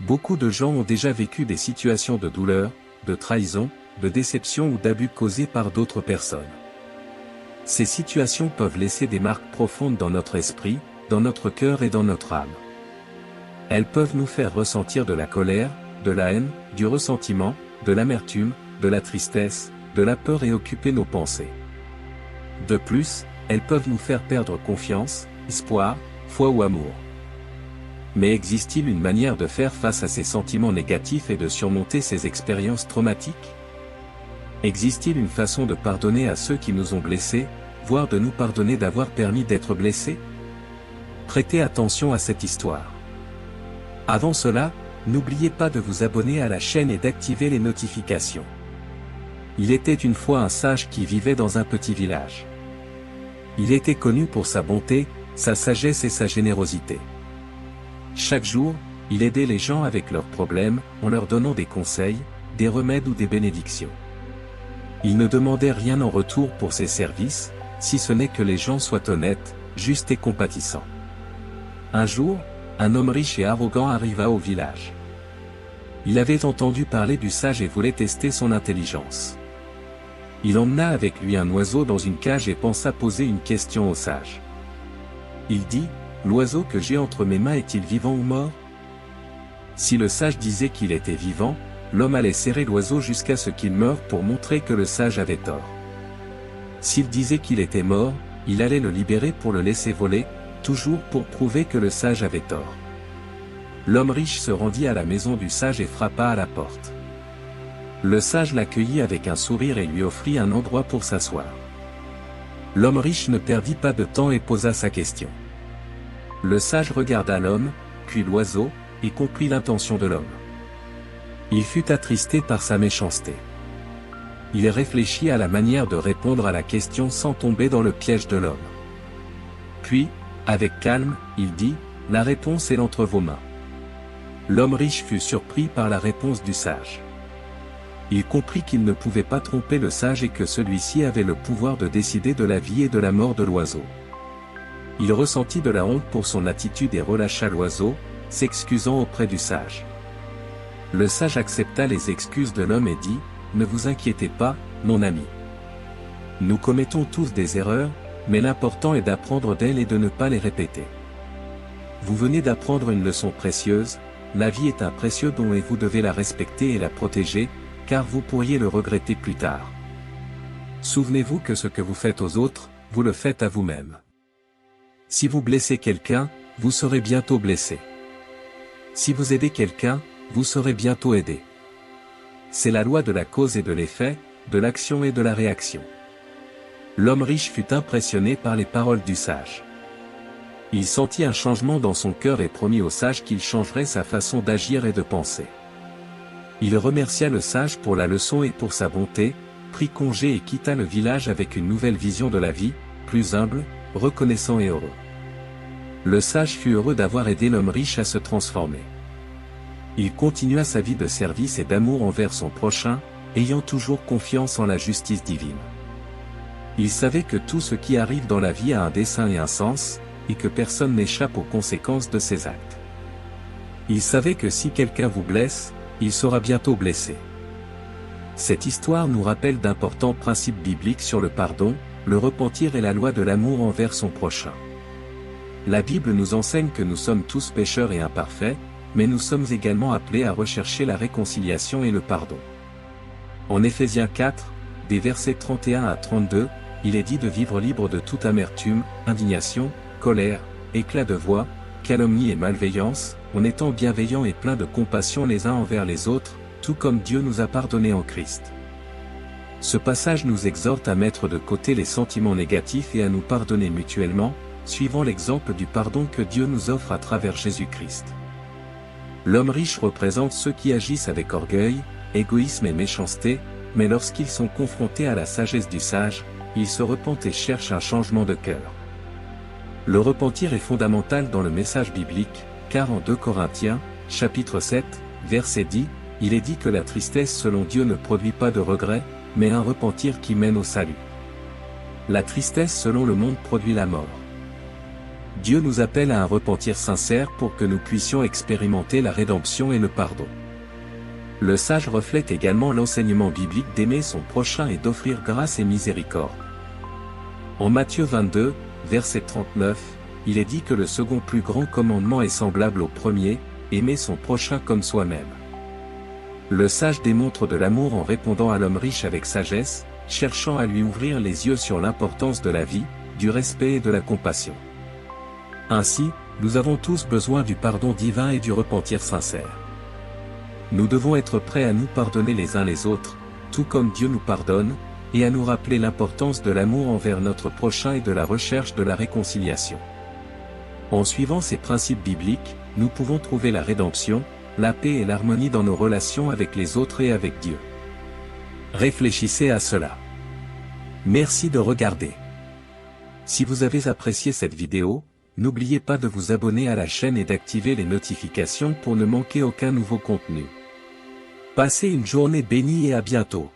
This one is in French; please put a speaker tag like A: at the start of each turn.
A: Beaucoup de gens ont déjà vécu des situations de douleur, de trahison, de déception ou d'abus causés par d'autres personnes. Ces situations peuvent laisser des marques profondes dans notre esprit, dans notre cœur et dans notre âme. Elles peuvent nous faire ressentir de la colère, de la haine, du ressentiment, de l'amertume, de la tristesse, de la peur et occuper nos pensées. De plus, elles peuvent nous faire perdre confiance, espoir, foi ou amour. Mais existe-t-il une manière de faire face à ces sentiments négatifs et de surmonter ces expériences traumatiques? Existe-t-il une façon de pardonner à ceux qui nous ont blessés, voire de nous pardonner d'avoir permis d'être blessés? Prêtez attention à cette histoire. Avant cela, n'oubliez pas de vous abonner à la chaîne et d'activer les notifications. Il était une fois un sage qui vivait dans un petit village. Il était connu pour sa bonté, sa sagesse et sa générosité. Chaque jour, il aidait les gens avec leurs problèmes, en leur donnant des conseils, des remèdes ou des bénédictions. Il ne demandait rien en retour pour ses services, si ce n'est que les gens soient honnêtes, justes et compatissants. Un jour, un homme riche et arrogant arriva au village. Il avait entendu parler du sage et voulait tester son intelligence. Il emmena avec lui un oiseau dans une cage et pensa poser une question au sage. Il dit, « L'oiseau que j'ai entre mes mains est-il vivant ou mort ?» Si le sage disait qu'il était vivant, l'homme allait serrer l'oiseau jusqu'à ce qu'il meure pour montrer que le sage avait tort. S'il disait qu'il était mort, il allait le libérer pour le laisser voler, toujours pour prouver que le sage avait tort. L'homme riche se rendit à la maison du sage et frappa à la porte. Le sage l'accueillit avec un sourire et lui offrit un endroit pour s'asseoir. L'homme riche ne perdit pas de temps et posa sa question. Le sage regarda l'homme, puis l'oiseau, et comprit l'intention de l'homme. Il fut attristé par sa méchanceté. Il réfléchit à la manière de répondre à la question sans tomber dans le piège de l'homme. Puis, avec calme, il dit, « La réponse est entre vos mains. » L'homme riche fut surpris par la réponse du sage. Il comprit qu'il ne pouvait pas tromper le sage et que celui-ci avait le pouvoir de décider de la vie et de la mort de l'oiseau. Il ressentit de la honte pour son attitude et relâcha l'oiseau, s'excusant auprès du sage. Le sage accepta les excuses de l'homme et dit, « Ne vous inquiétez pas, mon ami. Nous commettons tous des erreurs, mais l'important est d'apprendre d'elles et de ne pas les répéter. Vous venez d'apprendre une leçon précieuse, la vie est un précieux don et vous devez la respecter et la protéger, car vous pourriez le regretter plus tard. Souvenez-vous que ce que vous faites aux autres, vous le faites à vous-même. Si vous blessez quelqu'un, vous serez bientôt blessé. Si vous aidez quelqu'un, vous serez bientôt aidé. C'est la loi de la cause et de l'effet, de l'action et de la réaction. » L'homme riche fut impressionné par les paroles du sage. Il sentit un changement dans son cœur et promit au sage qu'il changerait sa façon d'agir et de penser. Il remercia le sage pour la leçon et pour sa bonté, prit congé et quitta le village avec une nouvelle vision de la vie, plus humble, reconnaissant et heureux. Le sage fut heureux d'avoir aidé l'homme riche à se transformer. Il continua sa vie de service et d'amour envers son prochain, ayant toujours confiance en la justice divine. Il savait que tout ce qui arrive dans la vie a un dessein et un sens, et que personne n'échappe aux conséquences de ses actes. Il savait que si quelqu'un vous blesse, il sera bientôt blessé. Cette histoire nous rappelle d'importants principes bibliques sur le pardon, le repentir et la loi de l'amour envers son prochain. La Bible nous enseigne que nous sommes tous pécheurs et imparfaits, mais nous sommes également appelés à rechercher la réconciliation et le pardon. En Éphésiens 4, des versets 31 à 32, il est dit de vivre libre de toute amertume, indignation, colère, éclat de voix, calomnie et malveillance, en étant bienveillants et pleins de compassion les uns envers les autres, tout comme Dieu nous a pardonné en Christ. Ce passage nous exhorte à mettre de côté les sentiments négatifs et à nous pardonner mutuellement, suivant l'exemple du pardon que Dieu nous offre à travers Jésus-Christ. L'homme riche représente ceux qui agissent avec orgueil, égoïsme et méchanceté, mais lorsqu'ils sont confrontés à la sagesse du sage, ils se repentent et cherchent un changement de cœur. Le repentir est fondamental dans le message biblique, car en 2 Corinthiens, chapitre 7, verset 10, il est dit que la tristesse selon Dieu ne produit pas de regret, mais un repentir qui mène au salut. La tristesse selon le monde produit la mort. Dieu nous appelle à un repentir sincère pour que nous puissions expérimenter la rédemption et le pardon. Le sage reflète également l'enseignement biblique d'aimer son prochain et d'offrir grâce et miséricorde. En Matthieu 22, verset 39, il est dit que le second plus grand commandement est semblable au premier, aimer son prochain comme soi-même. Le sage démontre de l'amour en répondant à l'homme riche avec sagesse, cherchant à lui ouvrir les yeux sur l'importance de la vie, du respect et de la compassion. Ainsi, nous avons tous besoin du pardon divin et du repentir sincère. Nous devons être prêts à nous pardonner les uns les autres, tout comme Dieu nous pardonne, et à nous rappeler l'importance de l'amour envers notre prochain et de la recherche de la réconciliation. En suivant ces principes bibliques, nous pouvons trouver la rédemption, la paix et l'harmonie dans nos relations avec les autres et avec Dieu. Réfléchissez à cela. Merci de regarder. Si vous avez apprécié cette vidéo, n'oubliez pas de vous abonner à la chaîne et d'activer les notifications pour ne manquer aucun nouveau contenu. Passez une journée bénie et à bientôt.